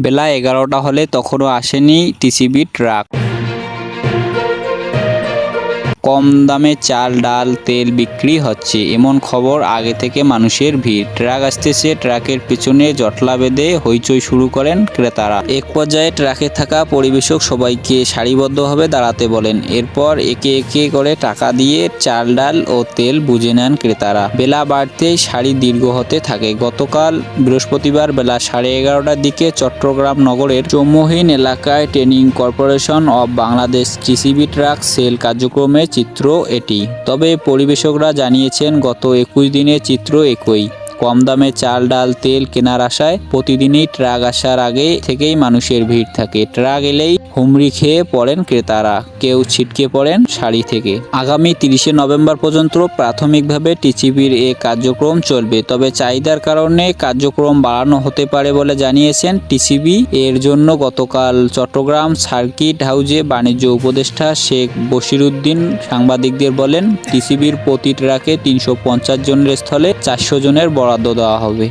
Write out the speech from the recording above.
বেলা 11টা হলে তখনও আসেনি টিসিবি ট্রাক। কম দামে চাল, ডাল, তেল বিক্রি হচ্ছে, এমন খবর আগে থেকে মানুষের ভিড়। ট্রাক আসতেছে, ট্রাকের পেছনে জটলা বেঁধে হইচই শুরু করেন ক্রেতারা। এক পর্যায়ে ট্রাকে থাকা পরিবেশক সবাইকে সারিবদ্ধভাবে দাঁড়াতে বলেন। এরপর একে একে করে টাকা দিয়ে চাল, ডাল ও তেল বুঝে নেন ক্রেতারা। বেলা বাড়তেই সারি দীর্ঘ হতে থাকে। গতকাল বৃহস্পতিবার বেলা 11:30টার দিকে চট্টগ্রাম নগরের চৌমুহনীন এলাকায় training corporation of Bangladesh TCB truck sale কার্যক্রমের চিত্র এটি। তবে পরিবেশকরা জানিয়েছেন, গত 21 দিনের চিত্র একই। কম দামে চাল, ডাল, তেল কেনার আশায় প্রতিদিনই ট্রাক আসার আগে থেকেই মানুষের ভিড় থাকে। ট্রাক এলেই হুমড়ি খেয়ে পড়েন ক্রেতারা, কেউ ছিটকে পড়েন সারি থেকে। আগামী 30শে নভেম্বর পর্যন্ত প্রাথমিকভাবে টিসিবির এ কার্যক্রম চলবে, তবে চাহিদার কারণে কার্যক্রম বাড়ানো হতে পারে বলে জানিয়েছেন টিসিবি। এর জন্য গতকাল চট্টগ্রাম সার্কিট হাউজে বাণিজ্য উপদেষ্টা শেখ বশিরউদ্দিন সাংবাদিকদের বলেন, টিসিবির প্রতি ট্রাকে 350 জনের স্থলে 400 জনের বরাদ্দ দেওয়া হবে।